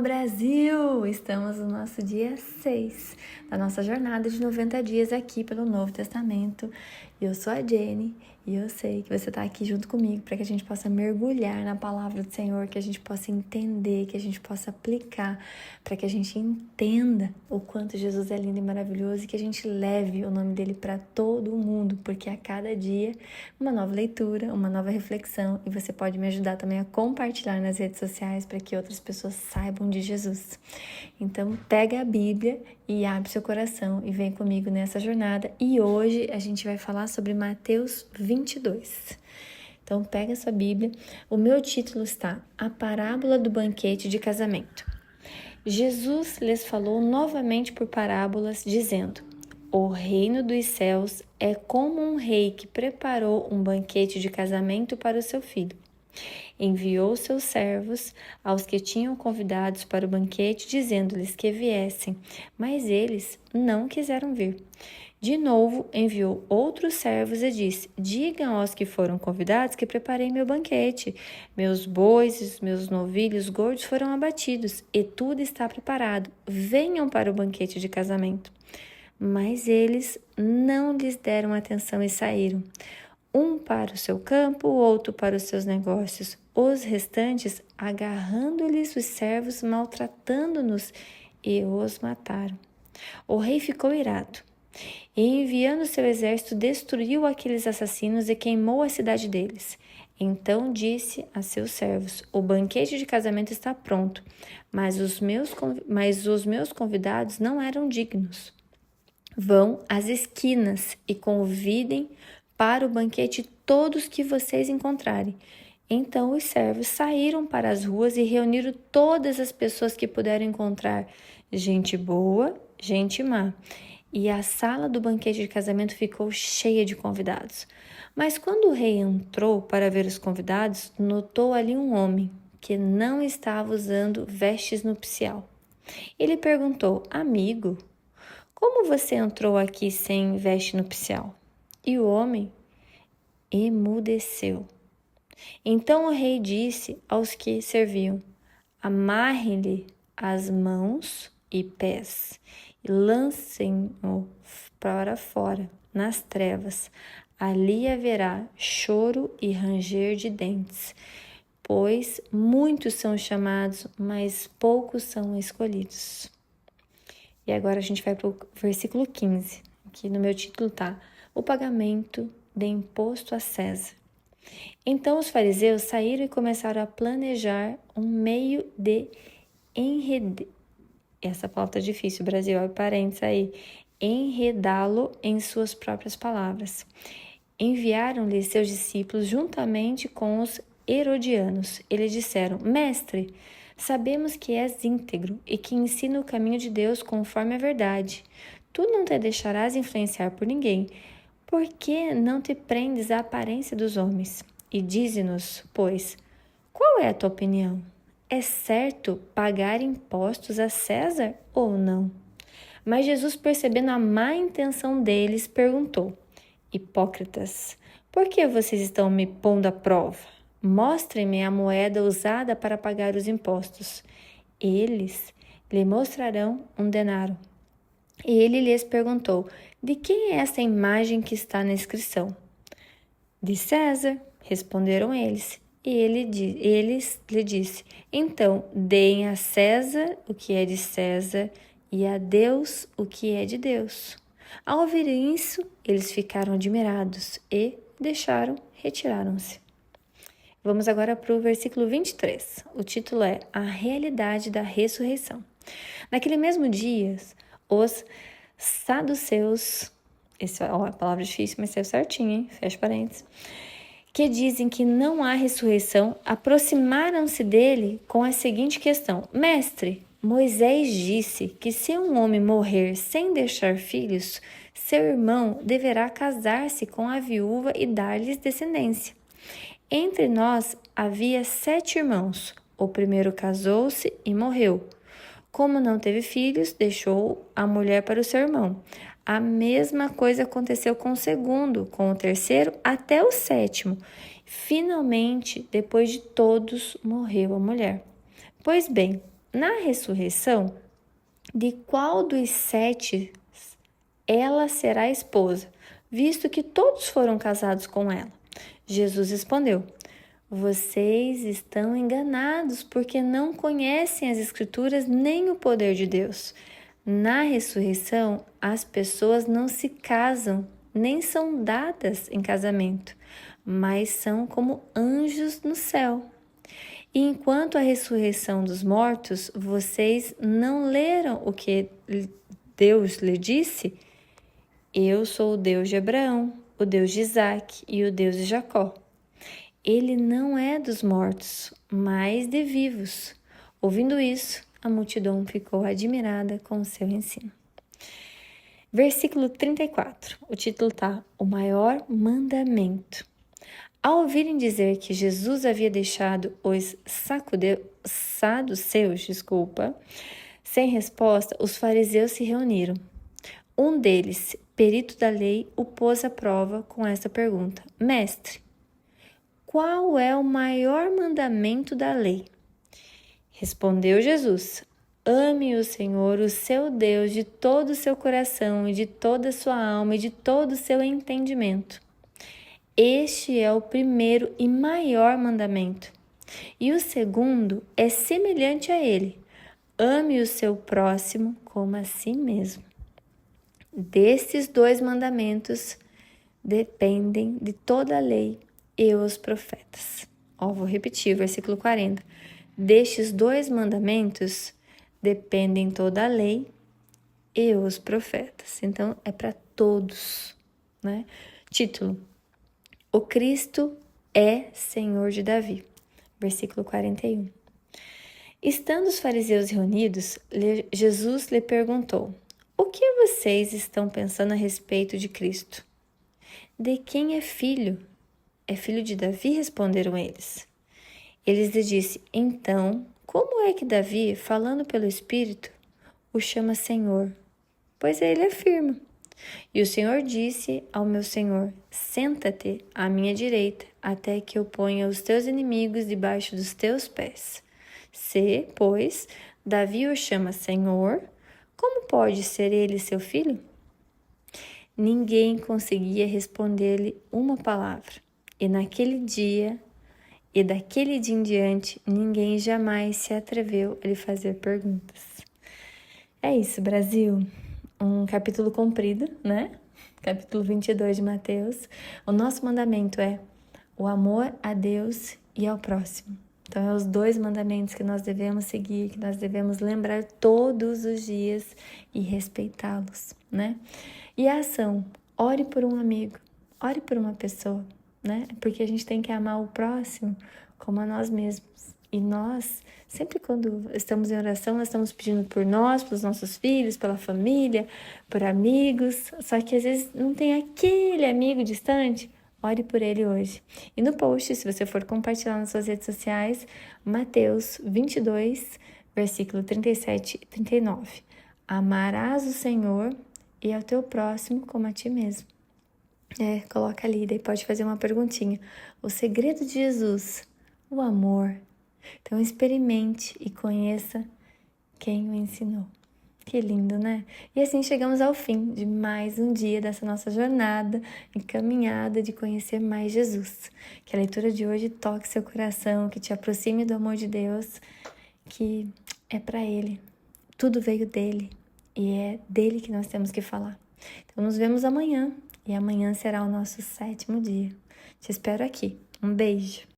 Brasil! Estamos no nosso dia 6 da nossa jornada de 90 dias aqui pelo Novo Testamento. Eu sou a Jenny e eu sei que você está aqui junto comigo para que a gente possa mergulhar na palavra do Senhor, que a gente possa entender, que a gente possa aplicar, para que a gente entenda o quanto Jesus é lindo e maravilhoso e que a gente leve o nome dele para todo o mundo, porque a cada dia uma nova leitura, uma nova reflexão, e você pode me ajudar também a compartilhar nas redes sociais para que outras pessoas saibam de Jesus. Então pega a Bíblia e abre seu coração e vem comigo nessa jornada. E hoje a gente vai falar sobre Mateus 22. Então pega a sua Bíblia. O meu título está A Parábola do Banquete de Casamento. Jesus lhes falou novamente por parábolas, dizendo: O reino dos céus é como um rei que preparou um banquete de casamento para o seu filho. Enviou seus servos aos que tinham convidados para o banquete, dizendo-lhes que viessem, mas eles não quiseram vir. De novo enviou outros servos e disse: Digam aos que foram convidados que preparei meu banquete. Meus bois e os meus novilhos gordos foram abatidos e tudo está preparado. Venham para o banquete de casamento. Mas eles não lhes deram atenção e saíram. Um para o seu campo, o outro para os seus negócios. Os restantes, agarrando-lhes os servos, maltratando-nos, e os mataram. O rei ficou irado, e enviando seu exército, destruiu aqueles assassinos e queimou a cidade deles. Então disse a seus servos: O banquete de casamento está pronto, mas os meus convidados não eram dignos. Vão às esquinas e convidem para o banquete todos que vocês encontrarem. Então os servos saíram para as ruas e reuniram todas as pessoas que puderam encontrar, gente boa, gente má. E a sala do banquete de casamento ficou cheia de convidados. Mas quando o rei entrou para ver os convidados, notou ali um homem que não estava usando vestes nupcial. Ele perguntou: Amigo, como você entrou aqui sem veste nupcial? E o homem emudeceu. Então o rei disse aos que serviam: Amarrem-lhe as mãos e pés e lancem-no para fora, nas trevas. Ali haverá choro e ranger de dentes, pois muitos são chamados, mas poucos são escolhidos. E agora a gente vai para o versículo 15, que no meu título está: O pagamento de imposto a César. Então os fariseus saíram e começaram a planejar um meio de essa palavra tá difícil, Brasil, abre parênteses aí, enredá-lo em suas próprias palavras. Enviaram-lhe seus discípulos juntamente com os herodianos. Eles disseram: Mestre, sabemos que és íntegro e que ensina o caminho de Deus conforme a verdade. Tu não te deixarás influenciar por ninguém. Por que não te prendes à aparência dos homens? E dize-nos, pois, qual é a tua opinião? É certo pagar impostos a César ou não? Mas Jesus, percebendo a má intenção deles, perguntou: Hipócritas, por que vocês estão me pondo à prova? Mostrem-me a moeda usada para pagar os impostos. Eles lhe mostrarão um denário. E ele lhes perguntou: De quem é essa imagem que está na inscrição? De César, responderam eles. E eles lhe disse: Então, deem a César o que é de César e a Deus o que é de Deus. Ao ouvir isso, eles ficaram admirados e retiraram-se. Vamos agora para o versículo 23. O título é A Realidade da Ressurreição. Naquele mesmo dia, os saduceus, a palavra é difícil, mas saiu certinho, hein? Fecha parênteses, que dizem que não há ressurreição, aproximaram-se dele com a seguinte questão: Mestre, Moisés disse que se um homem morrer sem deixar filhos, seu irmão deverá casar-se com a viúva e dar-lhes descendência. Entre nós havia 7 irmãos. O primeiro casou-se e morreu. Como não teve filhos, deixou a mulher para o seu irmão. A mesma coisa aconteceu com o segundo, com o terceiro, até o 7º. Finalmente, depois de todos, morreu a mulher. Pois bem, na ressurreição, de qual dos 7 ela será esposa, visto que todos foram casados com ela? Jesus respondeu: vocês estão enganados porque não conhecem as Escrituras nem o poder de Deus. Na ressurreição, as pessoas não se casam, nem são dadas em casamento, mas são como anjos no céu. E enquanto a ressurreição dos mortos, vocês não leram o que Deus lhe disse? Eu sou o Deus de Abraão, o Deus de Isaque e o Deus de Jacó. Ele não é dos mortos, mas de vivos. Ouvindo isso, a multidão ficou admirada com o seu ensino. Versículo 34, o título está O Maior Mandamento. Ao ouvirem dizer que Jesus havia deixado os saduceus, sem resposta, os fariseus se reuniram. Um deles, perito da lei, o pôs à prova com esta pergunta: Mestre, qual é o maior mandamento da lei? Respondeu Jesus: ame o Senhor, o seu Deus, de todo o seu coração e de toda a sua alma e de todo o seu entendimento. Este é o primeiro e maior mandamento. E o segundo é semelhante a ele: ame o seu próximo como a si mesmo. Desses 2 mandamentos dependem de toda a lei e os profetas. Vou repetir, versículo 40. Destes 2 mandamentos dependem toda a lei e os profetas. Então, é para todos, né? Título: O Cristo é Senhor de Davi. Versículo 41. Estando os fariseus reunidos, Jesus lhe perguntou: o que vocês estão pensando a respeito de Cristo? De quem é filho? É filho de Davi? Responderam eles. Eles lhe disse: então, como é que Davi, falando pelo Espírito, o chama Senhor? Pois ele afirma: e o Senhor disse ao meu Senhor: senta-te à minha direita, até que eu ponha os teus inimigos debaixo dos teus pés. Se, pois, Davi o chama Senhor, como pode ser ele seu filho? Ninguém conseguia responder-lhe uma palavra. E daquele dia em diante, ninguém jamais se atreveu a lhe fazer perguntas. É isso, Brasil. Um capítulo comprido, né? Capítulo 22 de Mateus. O nosso mandamento é o amor a Deus e ao próximo. Então, é os 2 mandamentos que nós devemos seguir, que nós devemos lembrar todos os dias e respeitá-los, né? E a ação: ore por um amigo, ore por uma pessoa, né? Porque a gente tem que amar o próximo como a nós mesmos. E nós, sempre quando estamos em oração, nós estamos pedindo por nós, pelos nossos filhos, pela família, por amigos. Só que às vezes não tem aquele amigo distante. Ore por ele hoje. E no post, se você for compartilhar nas suas redes sociais, Mateus 22, versículo 37 e 39. Amarás o Senhor e ao teu próximo como a ti mesmo. Coloca ali, daí pode fazer uma perguntinha. O segredo de Jesus, o amor. Então experimente e conheça quem o ensinou. Que lindo, né? E assim chegamos ao fim de mais um dia dessa nossa jornada encaminhada de conhecer mais Jesus. Que a leitura de hoje toque seu coração, que te aproxime do amor de Deus, que é para Ele. Tudo veio dele e é dele que nós temos que falar. Então nos vemos amanhã e amanhã será o nosso 7º dia. Te espero aqui. Um beijo.